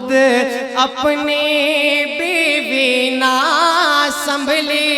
خود اپنی بیوی نہ سنبھلی.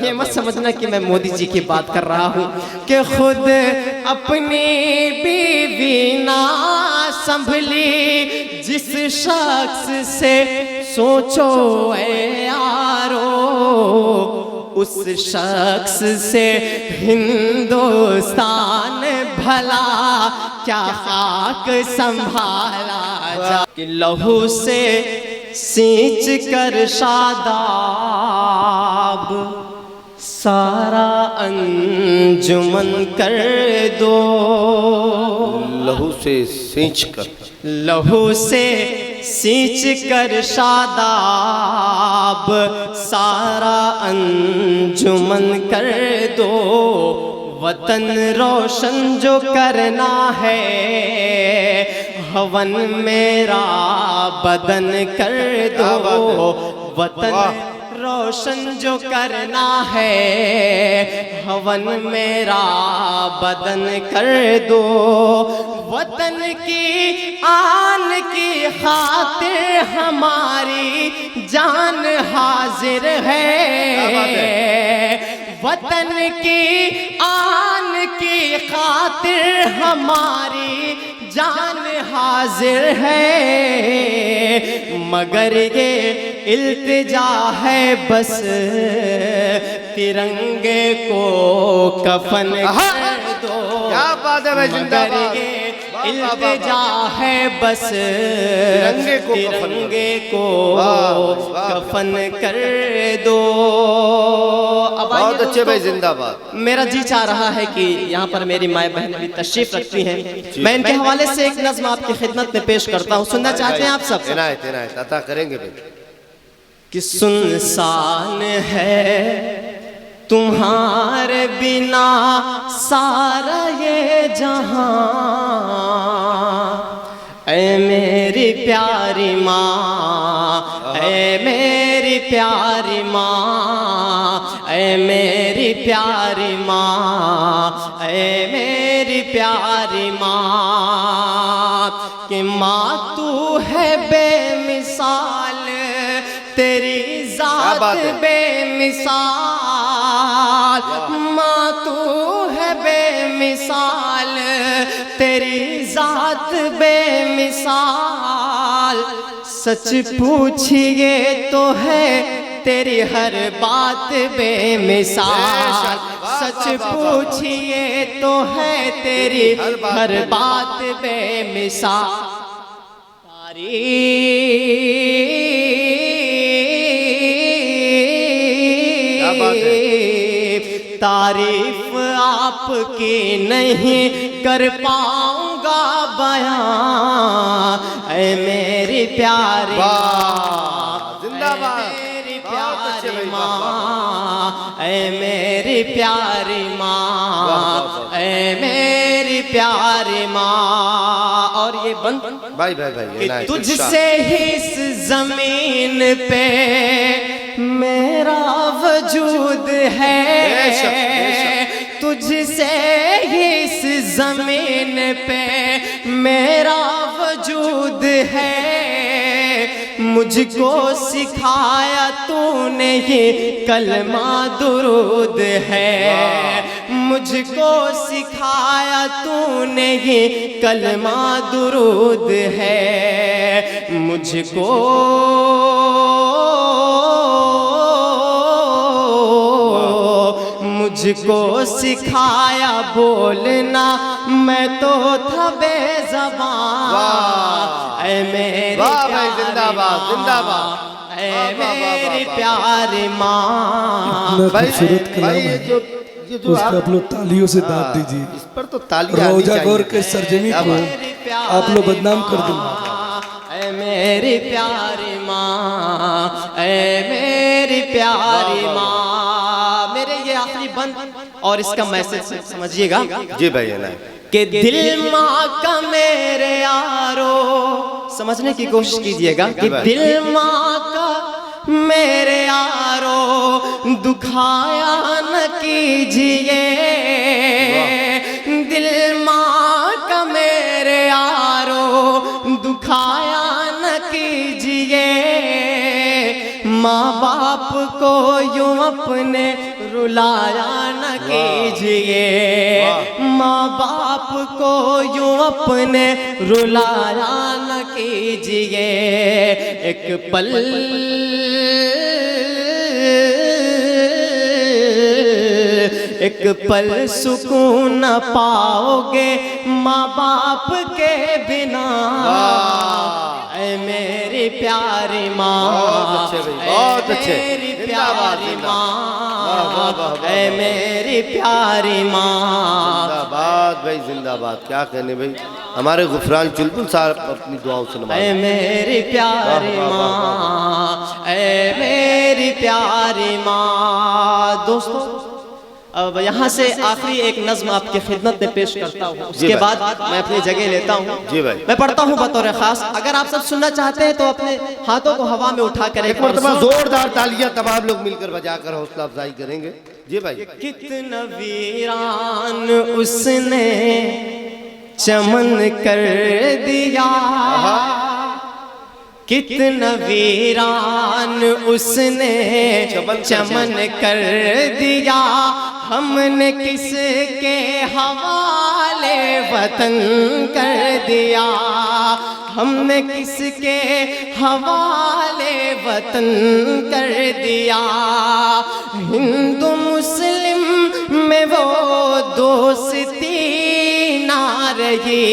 یہ مت سمجھنا کہ میں مودی جی کی بات کر رہا ہوں کہ خود اپنی بیوی نہ سنبھلی. جس شخص سے سوچو اے یارو اس شخص سے ہندوستان بھلا کیا خاک سنبھالا جا. کہ لہو سے سینچ کر شاداب سارا انجمن کر دو. لہو سے سینچ کر، لہو سے سینچ کر شاداب سارا انجمن کر دو. وطن روشن جو کرنا ہے ہون میرا بدن کر دو. وطن روشن جو کرنا ہے ہون میرا بدن کر دو. وطن کی آن کی خاطر ہماری جان حاضر ہے. وطن کی آن کی خاطر ہماری جان حاضر ہے. مگر یہ التجا ہے بس ترنگے کو کفن کر دو. کیا بات ہے بھائی، زندہ باد. التجا ہے بس ترنگے کو کفن کر دو. بہت اچھے بھائی، زندہ باد. میرا جی چاہ رہا ہے کہ یہاں پر میری مائیں بہنیں بھی تشریف رکھتی ہیں. میں ان کے حوالے سے ایک نظم آپ کی خدمت میں پیش کرتا ہوں. سننا چاہتے ہیں آپ سب؟ عنایت عطا کریں گے بھائی. کہ سنسان ہے تمہارے بنا سارا یہ جہاں. اے میری پیاری ماں، اے میری پیاری ماں، اے میری پیاری ماں، اے میری پیاری ماں. کہ ماں تو ہے بے مثال، تیری ذات بے مثال. ماں تو ہے بے مثال، تیری ذات بے مثال. سچ پوچھئے تو ہے تیری ہر بات بے مثال. سچ پوچھئے تو ہے تیری ہر بات بے مثال. تعریف آپ کی نہیں کر پاؤں گا بیان. اے میری پیاری ماں، زندہ باد. میری پیاری ماں، اے میری پیاری ماں، اے میری پیاری ماں. اور یہ بند بھائی کہ تجھ سے ہی اس زمین پہ میرا وجود ہے. تجھ سے ہی اس زمین پہ میرا وجود ہے. مجھ کو سکھایا تو نے یہ کلمہ درود ہے. مجھ کو سکھایا تو نے یہ کلمہ درود ہے. مجھ کو سکھایا بولنا میں تو تھا بے زبان. اے میری پیاری ماں، اے میری پیاری ماں. خوبصورت کلام ہے، اس پر آپ لوگ تالیوں سے داد دیجئے. اس پر تو تالیاں آنی روجہ گور کے چاہیے. سرجمی کو آپ لوگ بدنام کر دیں. اے میری پیاری ماں، اے میری پیاری ماں. میرے یہ آخری بند اور اس کا میسج سمجھئے گا. جی بھائی عنایت. کہ دل ماں کا میرے یارو، سمجھنے کی کوشش کیجئے گا. کہ دل ماں کا میرے یارو دکھایا نہ کیجئے. دل ماں کا میرے دکھایا نہ کیجئے، ماں باپ کو یوں اپنے رلایا نہ کیجئے، ماں باپ کو یوں اپنے رلایا نہ کیجئے، ایک پل ایک پل سکون نہ پاؤ گے ماں باپ کے بنا، اے میری پیاری ماں، بہت اچھے بھائی، بہت اچھے، میری پیاری ماں، اے میری پیاری ماں، زندہ باد بھائی، زندہ باد، کیا کہنے بھائی، ہمارے غفران چلبل صاحب اپنی دعاؤں سے نماز، اے میری پیاری ماں، اے میری پیاری ماں۔ دوستو اب یہاں سے آخری ایک نظم آپ کی خدمت میں پیش کرتا ہوں، اس جی کے بھائی، بعد میں اپنی جگہ لیتا ہوں۔ جی بھائی، میں پڑھتا ہوں بطور خاص، اگر آپ سب سننا چاہتے ہیں تو اپنے ہاتھوں کو ہوا میں اٹھا کر ایک مرتبہ زوردار تالیاں تمام لوگ مل کر بجا کر حوصلہ افزائی کریں گے۔ جی بھائی، کتنا ویران اس نے چمن کر دیا، کتنا ویران اس نے چمن کر دیا، ہم نے کس کے حوالے وطن کر دیا، ہم نے کس کے حوالے وطن کر دیا، ہندو مسلم میں وہ دوستی نہ رہی،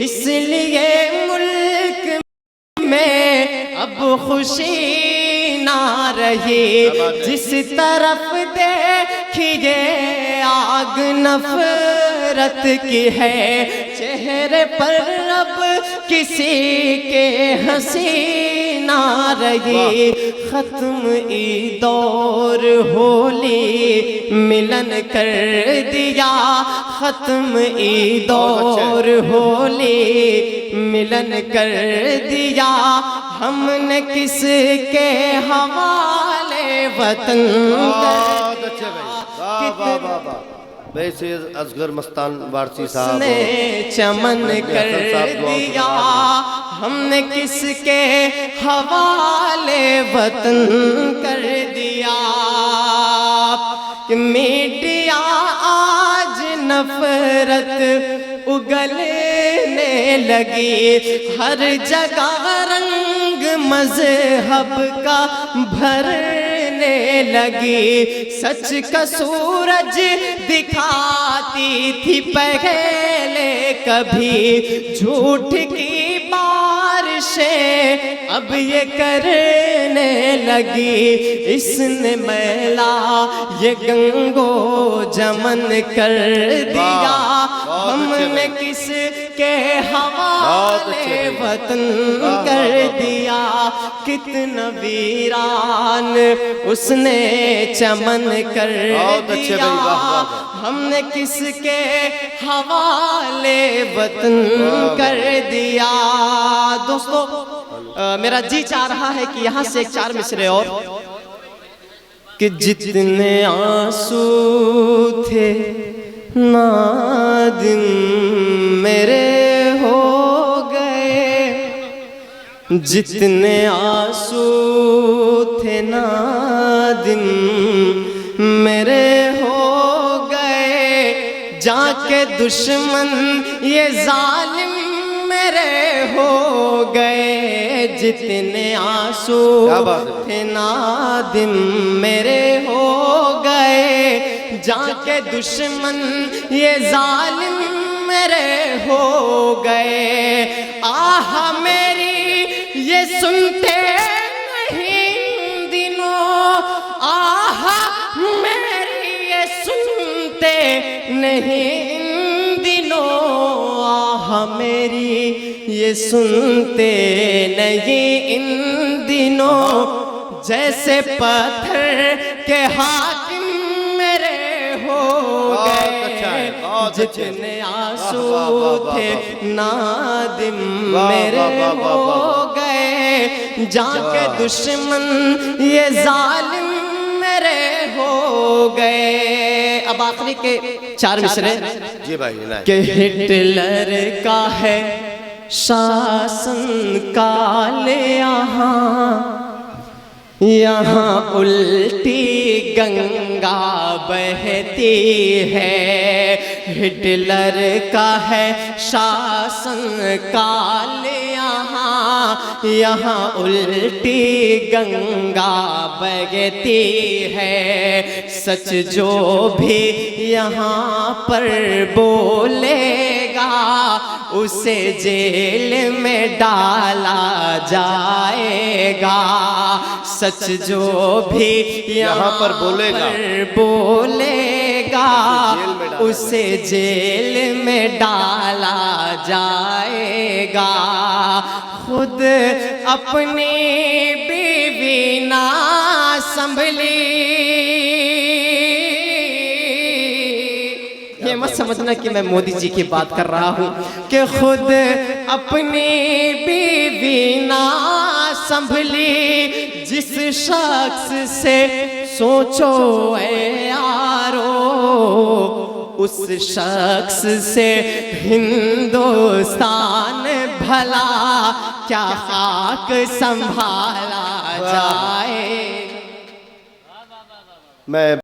اس لیے ملک میں اب خوشی نہ رہی، جس طرف دیکھیے آگ نفرت کی ہے، چہرے پر اب کسی کے ہنسی نہ رہی، ختم عید اور ہولی ملن کر دیا، ختم عید اور ہولی ملن کر دیا، ہم نے کس کے حوالے وطن بہت اچھے بھائی، واہ واہ واہ، ویسے اصغر مستان وارسی صاحب نے چمن کر دیا، ہم نے کس کے حوالے وطن کر دیا، کہ میڈیا آج نفرت اگلنے لگی، ہر جگہ رنگ مذہب کا بھرنے لگی، سچ کا سورج دکھاتی تھی پہلے کبھی، جھوٹ کی بارشیں اب یہ کرنے لگی، اس نے میلا یہ گنگو جمن کر دیا، ہم نے کس کے حوالے وطن کر دیا، کتنا ویران اس نے چمن کر دیا، ہم نے کس کے حوالے وطن کر دیا۔ دوستو میرا جی چاہ رہا ہے کہ یہاں سے ایک چار مصرے اور، کہ جتنے آنسو تھے نادم میرے ہو گئے، جتنے آنسو تھے نادم میرے ہو گئے، جا کے دشمن یہ ظالم میرے ہو گئے، جتنے آنسو تھے نادم میرے ہو گئے، جا کے دشمن یہ ظالم میرے ہو گئے، آہ میری یہ سنتے نہیں دنوں، آہ میری یہ سنتے نہیں دنوں، آہ میری یہ سنتے نہیں ان دنوں، جیسے پتھر کے حاکم میرے ہو گئے، جتنے آنسو تھے نادم میرے ہو گئے، جا کے دشمن یہ ظالم میرے ہو گئے۔ اب آخری کے چار مصرے، جی بھائی، کہ ہٹلر کا ہے شاسن کال یہاں الٹی گنگا بہتی ہے، ہٹلر کا ہے شاسن کال یہاں الٹی گنگا بہتی ہے، سچ جو بھی یہاں پر بولے گا اسے جیل میں ڈالا جائے گا، سچ جو بھی یہاں پر بولے گا اسے جیل میں ڈالا جائے گا، خود اپنی بیوی نہ سنبھلی، یہ مت سمجھنا کہ میں مودی جی کی بات کر رہا ہوں، کہ خود اپنی بیوی نہ سنبھلی، جس شخص سے سوچو اے یارو اس شخص سے ہندوستان بھلا کیا خاک سنبھالا جائے۔ میں